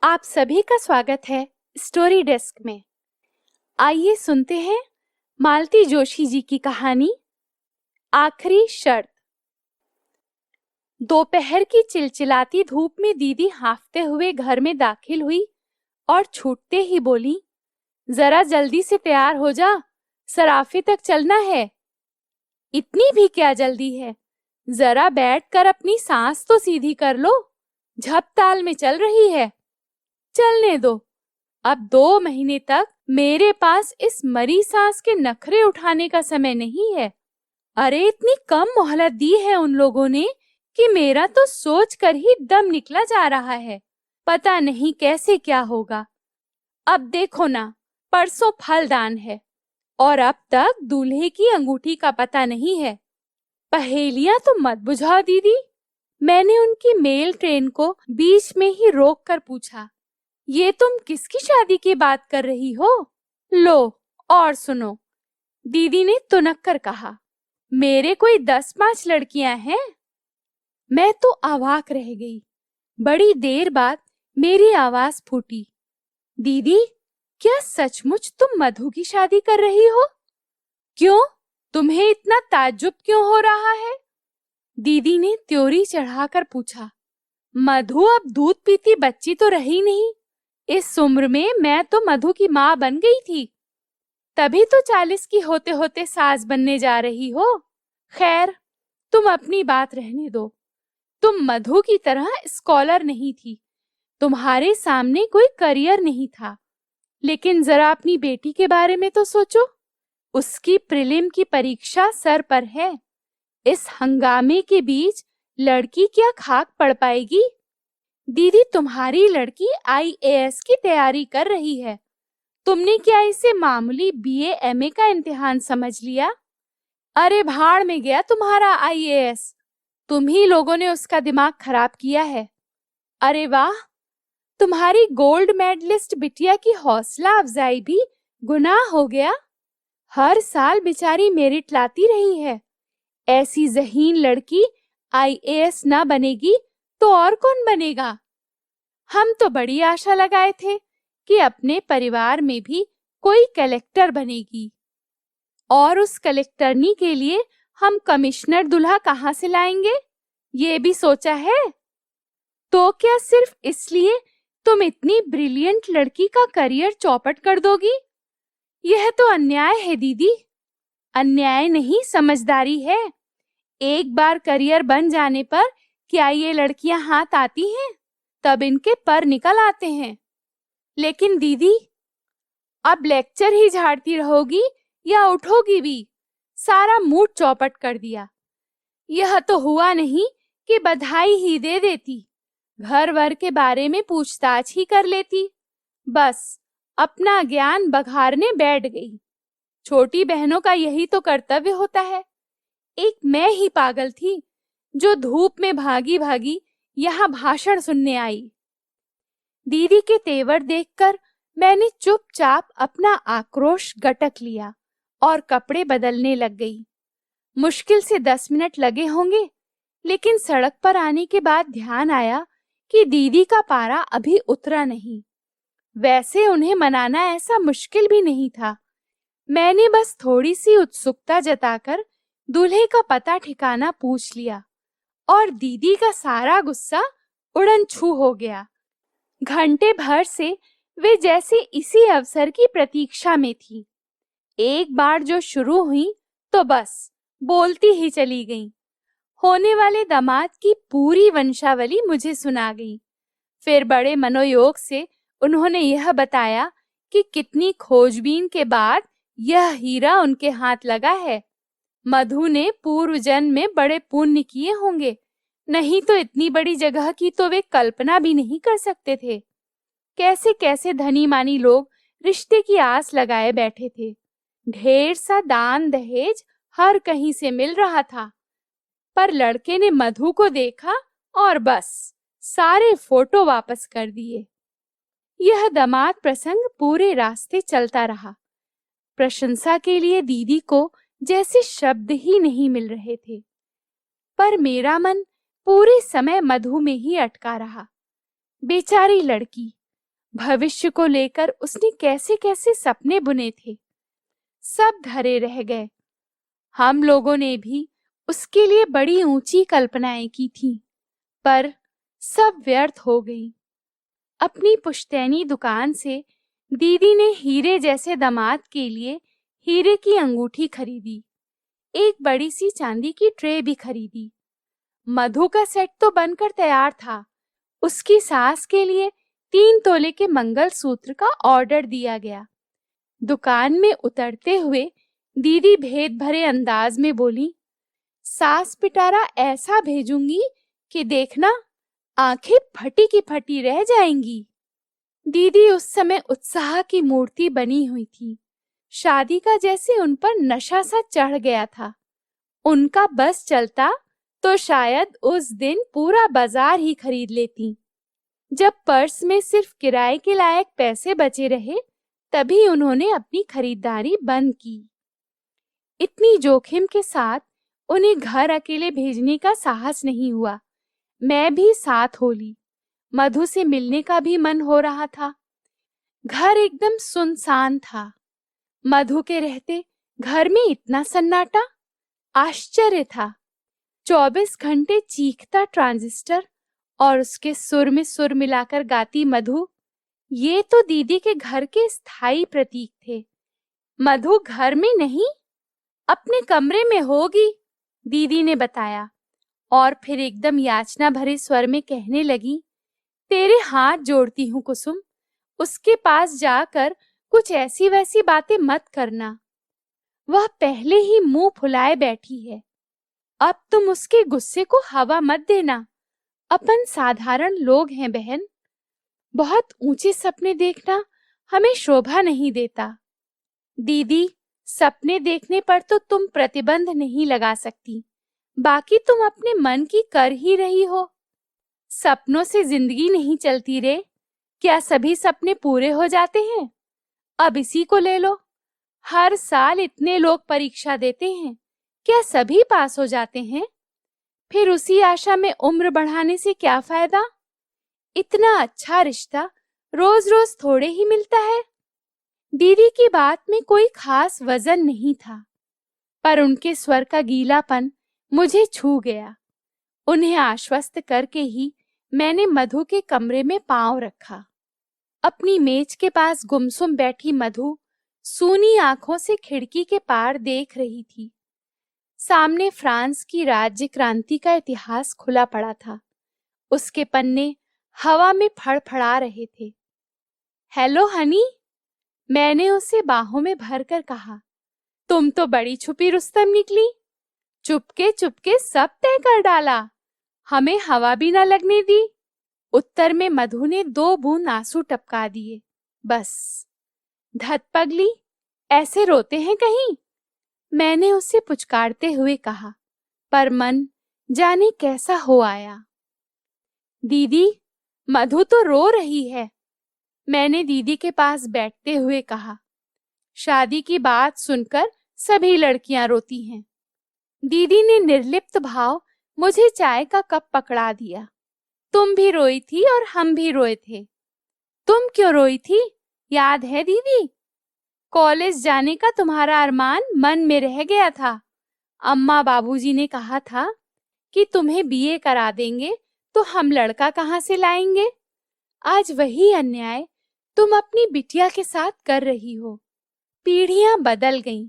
आप सभी का स्वागत है स्टोरी डेस्क में। आइए सुनते हैं मालती जोशी जी की कहानी आखिरी शर्त। दोपहर की चिलचिलाती धूप में दीदी हांफते हुए घर में दाखिल हुई और छूटते ही बोली, जरा जल्दी से तैयार हो जा, सराफे तक चलना है। इतनी भी क्या जल्दी है, जरा बैठकर अपनी सांस तो सीधी कर लो, झपताल में चल रही है। चलने दो, अब 2 महीने तक मेरे पास इस मरी सांस के नखरे उठाने का समय नहीं है। अरे इतनी कम मोहलत दी है उन लोगों ने कि मेरा तो सोच कर ही दम निकला जा रहा है। पता नहीं कैसे क्या होगा। अब देखो ना, परसों फलदान है और अब तक दूल्हे की अंगूठी का पता नहीं है। पहेलियां तो मत बुझाओ दीदी। मैंने उनकी मेल ट्रेन को बीच में ही रोक कर पूछा, ये तुम किसकी शादी की बात कर रही हो? लो और सुनो, दीदी ने तुनक कर कहा। मेरे कोई 10-5 लड़कियां हैं। मैं तो अवाक रह गई। बड़ी देर बाद मेरी आवाज फूटी, दीदी क्या सचमुच तुम मधु की शादी कर रही हो? क्यों, तुम्हें इतना ताज्जुब क्यों हो रहा है? दीदी ने त्योरी चढ़ाकर पूछा। मधु अब दूध पीती बच्ची तो रही नहीं। इस उम्र में मैं तो मधु की माँ बन गई थी। तभी तो 40 की होते होते सास बनने जा रही हो। खैर, तुम अपनी बात रहने दो। तुम मधु की तरह स्कॉलर नहीं थी, तुम्हारे सामने कोई करियर नहीं था। लेकिन जरा अपनी बेटी के बारे में तो सोचो। उसकी प्रीलिम की परीक्षा सर पर है। इस हंगामे के बीच लड़की क्या खाक पड़ पाएगी? दीदी, तुम्हारी लड़की IAS की तैयारी कर रही है। तुमने क्या इसे मामूली BA MA का इम्तिहान समझ लिया? अरे भाड़ में गया तुम्हारा IAS। तुम ही लोगों ने उसका दिमाग खराब किया है। अरे वाह, तुम्हारी गोल्ड मेडलिस्ट बिटिया की हौसला अफजाई भी गुनाह हो गया। हर साल बेचारी मेरिट लाती रही है। ऐसी ज़हीन लड़की IAS ना बनेगी तो और कौन बनेगा? हम तो बड़ी आशा लगाए थे कि अपने परिवार में भी कोई कलेक्टर बनेगी, और उस कलेक्टरनी के लिए हम कमिश्नर दूल्हा कहाँ से लाएंगे, ये भी सोचा है? तो क्या सिर्फ इसलिए तुम इतनी ब्रिलियंट लड़की का करियर चौपट कर दोगी? यह तो अन्याय है दीदी। अन्याय नहीं, समझदारी है। एक बार करियर बन जाने पर क्या ये लड़कियां हाथ आती हैं? तब इनके पर निकल आते हैं। लेकिन दीदी, अब लेक्चर ही झाड़ती रहोगी या उठोगी भी? सारा मूड चौपट कर दिया। यह तो हुआ नहीं कि बधाई ही दे देती, घर वर के बारे में पूछताछ ही कर लेती। बस अपना ज्ञान बघारने बैठ गई। छोटी बहनों का यही तो कर्तव्य होता है। एक मैं ही पागल थी जो धूप में भागी भागी यहाँ भाषण सुनने आई। दीदी के तेवर देखकर मैंने चुपचाप अपना आक्रोश गटक लिया और कपड़े बदलने लग गई। मुश्किल से 10 मिनट लगे होंगे, लेकिन सड़क पर आने के बाद ध्यान आया कि दीदी का पारा अभी उतरा नहीं। वैसे उन्हें मनाना ऐसा मुश्किल भी नहीं था। मैंने बस थोड़ी सी उत्सुकता जताकर दूल्हे का पता ठिकाना पूछ लिया और दीदी का सारा गुस्सा उड़न छू हो गया। घंटे भर से वे जैसे इसी अवसर की प्रतीक्षा में थी। एक बार जो शुरू हुई तो बस बोलती ही चली गईं। होने वाले दामाद की पूरी वंशावली मुझे सुना गई। फिर बड़े मनोयोग से उन्होंने यह बताया कि कितनी खोजबीन के बाद यह हीरा उनके हाथ लगा है। मधु ने पूर्व जन्म में बड़े पुण्य किए होंगे, नहीं तो इतनी बड़ी जगह की तो वे कल्पना भी नहीं कर सकते थे। कैसे कैसे धनी मानी लोग रिश्ते की आस लगाए बैठे थे। ढेर सा दान दहेज हर कहीं से मिल रहा था, पर लड़के ने मधु को देखा और बस सारे फोटो वापस कर दिए। यह दामाद प्रसंग पूरे रास्ते चलता रहा। प्रशंसा के लिए दीदी को जैसे शब्द ही नहीं मिल रहे थे, पर मेरा मन पूरे समय मधु में ही अटका रहा। बेचारी लड़की, भविष्य को लेकर उसने कैसे कैसे सपने बुने थे, सब धरे रह गए। हम लोगों ने भी उसके लिए बड़ी ऊंची कल्पनाएं की थी, पर सब व्यर्थ हो गई। अपनी पुश्तैनी दुकान से दीदी ने हीरे जैसे दामाद के लिए हीरे की अंगूठी खरीदी, एक बड़ी सी चांदी की ट्रे भी खरीदी। मधु का सेट तो बनकर तैयार था। उसकी सास के लिए 3 तोले के मंगलसूत्र का ऑर्डर दिया गया। दुकान में उतरते हुए दीदी भेद भरे अंदाज में बोली, सास पिटारा ऐसा भेजूंगी कि देखना आंखें फटी की फटी रह जाएंगी। दीदी उस समय उत्साह की मूर्ति बनी हुई थी। शादी का जैसे उन पर नशा सा चढ़ गया था। उनका बस चलता तो शायद उस दिन पूरा बाजार ही खरीद लेती। जब पर्स में सिर्फ किराए के लायक पैसे बचे रहे, तभी उन्होंने अपनी खरीदारी बंद की। इतनी जोखिम के साथ उन्हें घर अकेले भेजने का साहस नहीं हुआ। मैं भी साथ हो ली। मधु से मिलने का भी मन हो रहा था। घर एकदम सुनसान था। मधु के रहते घर में इतना सन्नाटा, आश्चर्य था। 24 घंटे चीखता ट्रांजिस्टर और उसके सुर में सुर मिलाकर गाती मधु, ये तो दीदी के घर के स्थायी प्रतीक थे। मधु घर में नहीं, अपने कमरे में होगी, दीदी ने बताया। और फिर एकदम याचना भरे स्वर में कहने लगी, तेरे हाथ जोड़ती हूँ कुसुम, उसके पास जाकर कुछ ऐसी वैसी बातें मत करना। वह पहले ही मुंह फुलाए बैठी है। अब तुम उसके गुस्से को हवा मत देना। अपन साधारण लोग हैं बहन। बहुत ऊंचे सपने देखना हमें शोभा नहीं देता। दीदी, सपने देखने पर तो तुम प्रतिबंध नहीं लगा सकती, बाकी तुम अपने मन की कर ही रही हो। सपनों से जिंदगी नहीं चलती रे। क्या सभी सपने पूरे हो जाते हैं? अब इसी को ले लो। हर साल इतने लोग परीक्षा देते हैं, क्या सभी पास हो जाते हैं? फिर उसी आशा में उम्र बढ़ाने से क्या फायदा? इतना अच्छा रिश्ता रोज रोज थोड़े ही मिलता है। दीदी की बात में कोई खास वजन नहीं था, पर उनके स्वर का गीलापन मुझे छू गया। उन्हें आश्वस्त करके ही मैंने मधु के कमरे में पांव रखा। अपनी मेज के पास गुमसुम बैठी मधु सूनी आंखों से खिड़की के पार देख रही थी। सामने फ्रांस की राज्य क्रांति का इतिहास खुला पड़ा था। उसके पन्ने हवा में फड़फड़ा रहे थे। हेलो हनी, मैंने उसे बाहों में भरकर कहा। तुम तो बड़ी छुपी रुस्तम निकली। चुपके चुपके सब तय कर डाला, हमें हवा भी न लगने दी। उत्तर में मधु ने 2 बूंद आंसू टपका दिए। बस। धत पगली, ऐसे रोते हैं कहीं? मैंने उसे पुचकारते हुए कहा, पर मन जाने कैसा हो आया। दीदी, मधु तो रो रही है, मैंने दीदी के पास बैठते हुए कहा। शादी की बात सुनकर सभी लड़कियां रोती हैं। दीदी ने निर्लिप्त भाव मुझे चाय का कप पकड़ा दिया। तुम भी रोई थी और हम भी रोए थे। तुम क्यों रोई थी, याद है दीदी? कॉलेज जाने का तुम्हारा अरमान मन में रह गया था। अम्मा बाबूजी ने कहा था कि तुम्हें बीए करा देंगे, तो हम लड़का कहाँ से लाएंगे? आज वही अन्याय तुम अपनी बिटिया के साथ कर रही हो। पीढ़ियां बदल गईं,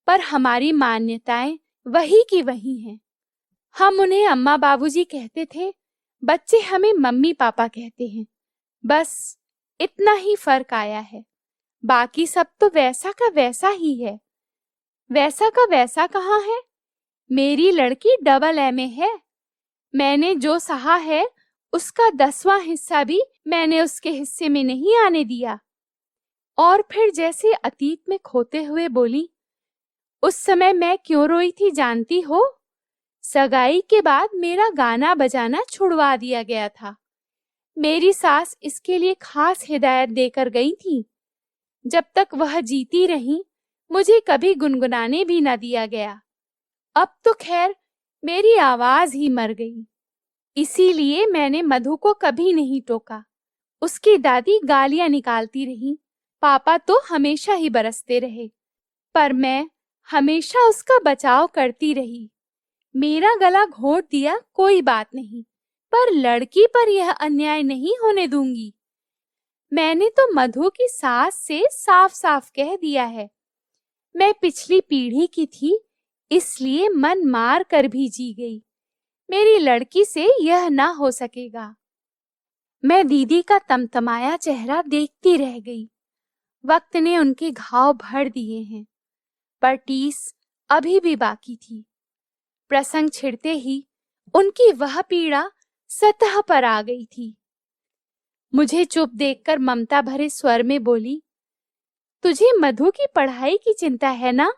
पर हमारी मान्यताएं वही की वही हैं। हम उन्हें अम्मा बाबूजी कहते थे, बच्चे हमें मम्मी पापा कहते हैं। बस इतना ही फर्क आया है, बाकी सब तो वैसा का वैसा ही है। वैसा का वैसा कहाँ है? मेरी लड़की डबल एमए है। मैंने जो सहा है उसका 10वां हिस्सा भी मैंने उसके हिस्से में नहीं आने दिया। और फिर जैसे अतीत में खोते हुए बोली, उस समय मैं क्यों रोई थी जानती हो? सगाई के बाद मेरा गाना बजाना छुड़वा दिया गया था। मेरी सास इसके लिए खास हिदायत देकर गई थी। जब तक वह जीती रही, मुझे कभी गुनगुनाने भी न दिया गया। अब तो खैर मेरी आवाज ही मर गई। इसीलिए मैंने मधु को कभी नहीं टोका। उसकी दादी गालियां निकालती रही। पापा तो हमेशा ही बरसते रहे, पर मैं हमेशा उसका बचाव करती रही। मेरा गला घोंट दिया, कोई बात नहीं, पर लड़की पर यह अन्याय नहीं होने दूंगी। मैंने तो मधु की सास से साफ साफ कह दिया है। मैं पिछली पीढ़ी की थी, इसलिए मन मार कर भी जी गई। मेरी लड़की से यह ना हो सकेगा। मैं दीदी का तमतमाया चेहरा देखती रह गई। वक्त ने उनके घाव भर दिए हैं, पर टीस अभी भी बाकी थी। प्रसंग छिड़ते ही उनकी वह पीड़ा सतह पर आ गई थी। मुझे चुप देखकर ममता भरे स्वर में बोली, तुझे मधु की पढ़ाई की चिंता है ना?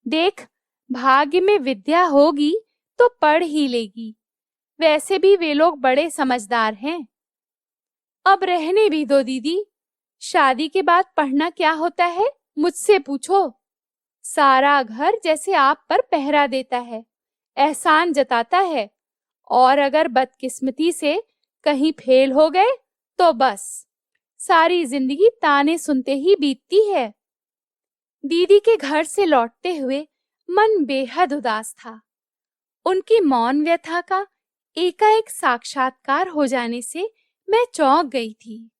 देख, भाग्य में विद्या होगी तो पढ़ ही लेगी। वैसे भी वे लोग बड़े समझदार हैं। अब रहने भी दो दीदी। शादी के बाद पढ़ना क्या होता है, मुझसे पूछो। सारा घर जैसे आप पर पहरा देता है, एहसान जताता है, और अगर बदकिस्मती से कहीं फेल हो गए तो बस सारी जिंदगी ताने सुनते ही बीतती है। दीदी के घर से लौटते हुए मन बेहद उदास था। उनकी मौन व्यथा का एकाएक साक्षात्कार हो जाने से मैं चौंक गई थी।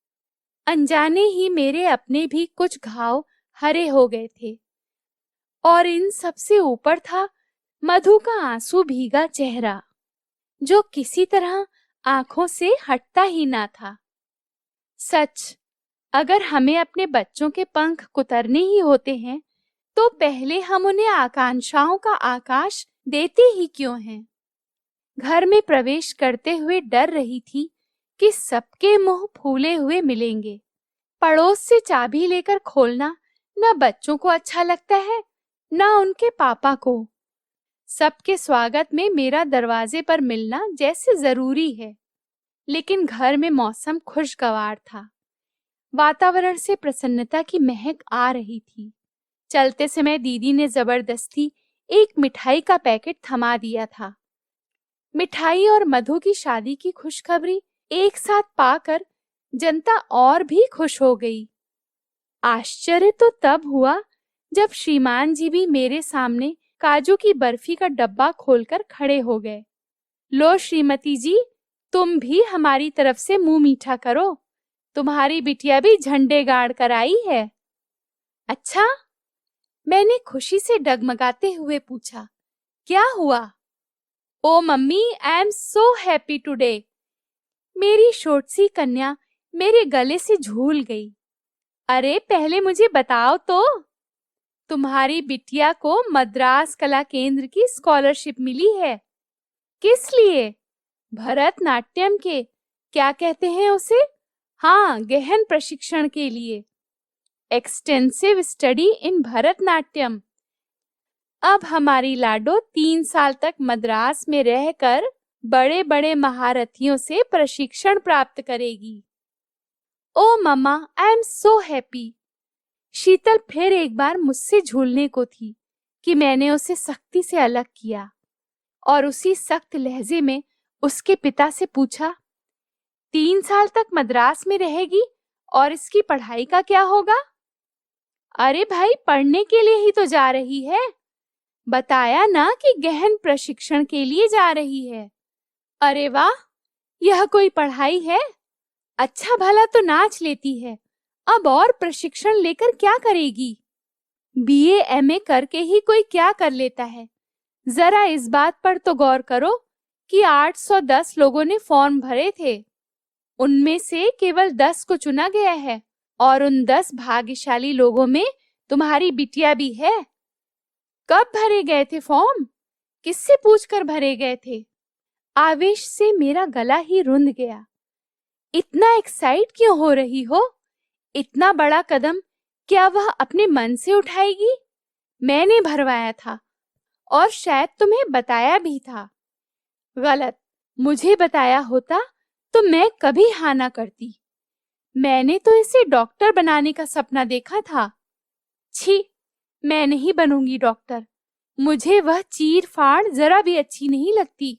अनजाने ही मेरे अपने भी कुछ घाव हरे हो गए थे, और इन सबसे ऊपर था मधु का आंसू भीगा चेहरा, जो किसी तरह आंखों से हटता ही ना था। सच, अगर हमें अपने बच्चों के पंख कुतरने ही होते हैं, तो पहले हम उन्हें आकांक्षाओं का आकाश देते ही क्यों हैं? घर में प्रवेश करते हुए डर रही थी कि सबके मुंह फूले हुए मिलेंगे। पड़ोस से चाबी लेकर खोलना न बच्चों को अच्छा लगता है, न उनके पापा को। सबके स्वागत में मेरा दरवाजे पर मिलना जैसे जरूरी है। लेकिन घर में मौसम खुशगवार था। वातावरण से प्रसन्नता की महक आ रही थी। चलते समय दीदी ने जबरदस्ती एक मिठाई का पैकेट थमा दिया था। मिठाई और मधु की शादी की खुशखबरी एक साथ पाकर जनता और भी खुश हो गई। आश्चर्य तो तब हुआ जब श्रीमान जी भी मेरे सामने काजू की बर्फी का डब्बा खोलकर खड़े हो गए। लो श्रीमती जी, तुम भी हमारी तरफ से मुंह मीठा करो। तुम्हारी बिटिया भी झंडे गाड़ कर आई है। अच्छा? मैंने खुशी से डगमगाते हुए पूछा, क्या हुआ? Oh mummy, I am so happy today. मेरी छोटी कन्या मेरे गले से झूल गई। अरे पहले मुझे बताओ तो, तुम्हारी बिटिया को मद्रास कला केंद्र की स्कॉलरशिप मिली है। किस लिए? भरतनाट्यम के, क्या कहते हैं उसे? हाँ, गहन प्रशिक्षण के लिए। Extensive study in Bharatanatyam. अब हमारी लाडो 3 साल तक मद्रास में रहकर बड़े बड़े महारथियों से प्रशिक्षण प्राप्त करेगी। ओ मम्मा, आई एम सो हैप्पी। शीतल फिर एक बार मुझसे झूलने को थी कि मैंने उसे सख्ती से अलग किया और उसी सख्त लहजे में उसके पिता से पूछा, 3 साल तक मद्रास में रहेगी और इसकी पढ़ाई का क्या होगा? अरे भाई, पढ़ने के लिए ही तो जा रही है। बताया ना कि गहन प्रशिक्षण के लिए जा रही है। अरे वाह, यह कोई पढ़ाई है? अच्छा भला तो नाच लेती है, अब और प्रशिक्षण लेकर क्या करेगी? बीए एमए करके ही कोई क्या कर लेता है? जरा इस बात पर तो गौर करो कि 810 लोगों ने फॉर्म भरे थे, उनमें से केवल 10 को चुना गया है, और उन 10 भाग्यशाली लोगों में तुम्हारी बिटिया भी है। कब भरे गए थे फॉर्म? किससे पूछकर भरे गए थे? आवेश से मेरा गला ही रुंध गया। इतना एक्साइट क्यों हो रही हो? इतना बड़ा कदम क्या वह अपने मन से उठाएगी? मैंने भरवाया था और शायद तुम्हें बताया भी था। गलत, मुझे बताया होता तो मैं कभी हाँ ना करती। मैंने तो इसे डॉक्टर बनाने का सपना देखा था। छी, मैं नहीं बनूंगी डॉक्टर। मुझे वह चीर फाड़ जरा भी अच्छी नहीं लगती।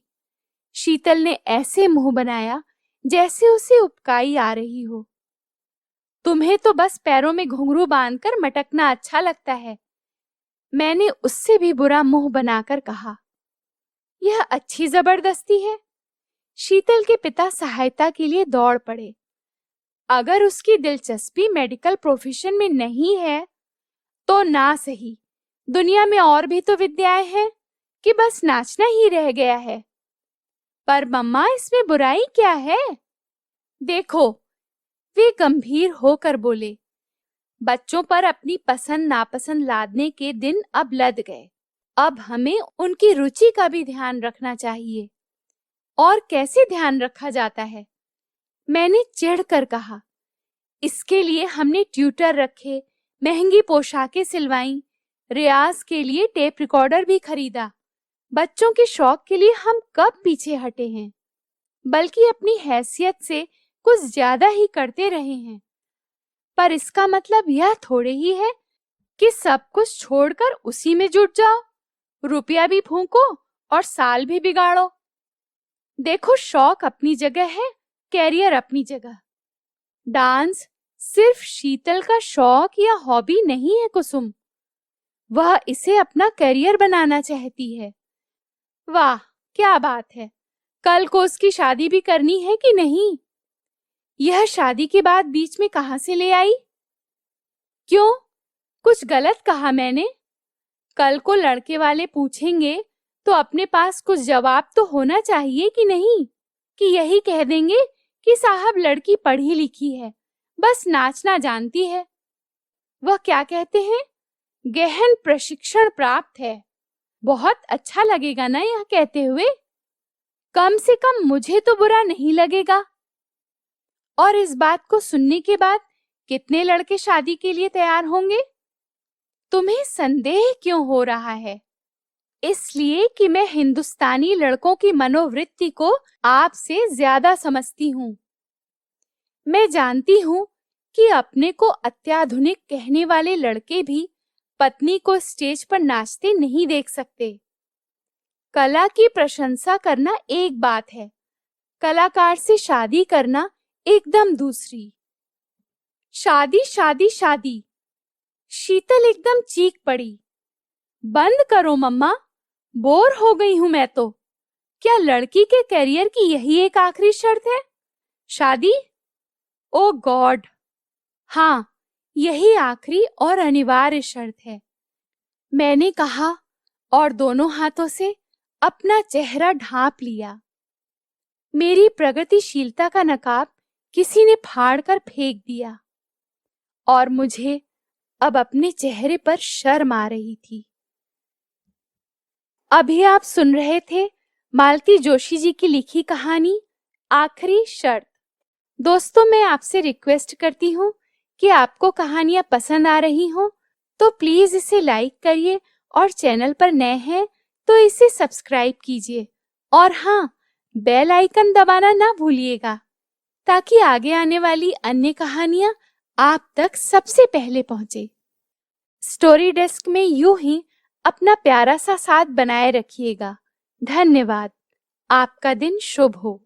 शीतल ने ऐसे मुंह बनाया जैसे उसे उबकाई आ रही हो। तुम्हें तो बस पैरों में घुंघरू बांधकर मटकना अच्छा लगता है। मैंने उससे भी बुरा मुंह बनाकर कहा। यह अच्छी जबरदस्ती है। शीतल के पिता सहायता के लिए दौड़ पड़े। अगर उसकी दिलचस्पी मेडिकल प्रोफेशन में नहीं है तो ना सही, दुनिया में और भी तो विद्याएं हैं कि बस नाचना ही रह गया है। पर मम्मा, इसमें बुराई क्या है? देखो, वे गंभीर होकर बोले, बच्चों पर अपनी पसंद नापसंद लादने के दिन अब लद गए। अब हमें उनकी रुचि का भी ध्यान रखना चाहिए। और कैसे ध्यान रखा जाता है? मैंने चिढ़कर कहा। इसके लिए हमने ट्यूटर रखे, महंगी पोशाकें सिलवाईं, रियाज के लिए टेप रिकॉर्डर भी खरीदा। बच्चों के शौक के लिए हम कब पीछे हटे हैं, बल्कि अपनी हैसियत से कुछ ज्यादा ही करते रहे हैं। पर इसका मतलब यह थोड़े ही है कि सब कुछ छोड़कर उसी में जुट जाओ, रुपया भी फूंको और साल भी बिगाड़ो। देखो, शौक अपनी जगह है, कैरियर अपनी जगह। डांस सिर्फ शीतल का शौक या हॉबी नहीं है कुसुम, वह इसे अपना करियर बनाना चाहती है। वाह, क्या बात है। कल को उसकी शादी भी करनी है कि नहीं? यह शादी के बाद बीच में कहां से ले आई? क्यों, कुछ गलत कहा मैंने? कल को लड़के वाले पूछेंगे तो अपने पास कुछ जवाब तो होना चाहिए कि नहीं, कि यही कह देंगे कि साहब लड़की पढ़ी लिखी है, बस नाचना जानती है। वह क्या कहते हैं, गहन प्रशिक्षण प्राप्त है। बहुत अच्छा लगेगा ना यह कहते हुए? कम से कम मुझे तो बुरा नहीं लगेगा। और इस बात को सुनने के बाद कितने लड़के शादी के लिए तैयार होंगे? तुम्हें संदेह क्यों हो रहा है? इसलिए कि मैं हिंदुस्तानी लड़कों की मनोवृत्ति को आपसे ज्यादा समझती हूँ। मैं जानती हूँ कि अपने को अत्याधुनिक कहने वाले लड़के भी पत्नी को स्टेज पर नाचते नहीं देख सकते। कला की प्रशंसा करना एक बात है, कलाकार से शादी करना एकदम दूसरी। शादी शादी शादी, शीतल एकदम चीख पड़ी। बंद करो मम्मा, बोर हो गई हूं मैं तो। क्या लड़की के करियर की यही एक आखिरी शर्त है, शादी? ओ गॉड, हाँ, यही आखिरी और अनिवार्य शर्त है, मैंने कहा और दोनों हाथों से अपना चेहरा ढांप लिया। मेरी प्रगतिशीलता का नकाब किसी ने फाड़कर फेंक दिया और मुझे अब अपने चेहरे पर शर्म आ रही थी। अभी आप सुन रहे थे मालती जोशी जी की लिखी कहानी आखिरी शर्त। दोस्तों, मैं आपसे रिक्वेस्ट करती हूँ कि आपको कहानियां पसंद आ रही हो तो प्लीज इसे लाइक करिए और चैनल पर नए हैं तो इसे सब्सक्राइब कीजिए। और हाँ, बेल आइकन दबाना ना भूलिएगा ताकि आगे आने वाली अन्य कहानियां आप तक सबसे पहले पहुंचे। स्टोरी डेस्क में यूं ही अपना प्यारा सा साथ बनाए रखिएगा। धन्यवाद। आपका दिन शुभ हो।